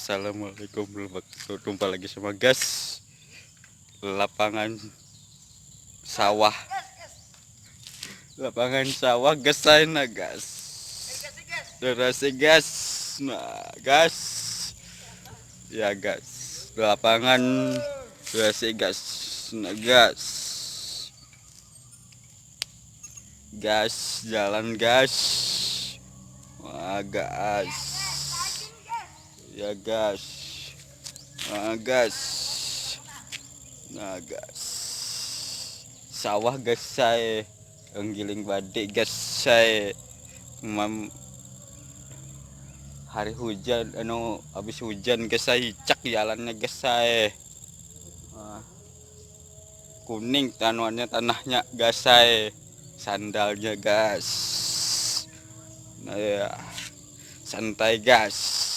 Assalamualaikum warahmatullahi wabarakatuh. Jumpa lagi sama gas lapangan sawah. Lapangan sawah gas sana gas. Durasi gas. Nah, gas. Ya gas. Lapangan durasi gas. Nah, gas. Gas, jalan gas. Wah, gas. Ya gas. Nah, gas. Nah, gas. Sawah gas saya. Giling badik gas saya. Hari hujan, habis hujan gas saya cak jalannya gas saya. Kuning tanahnya gas saya. Sandalnya gas. Nah, ya. Santai gas.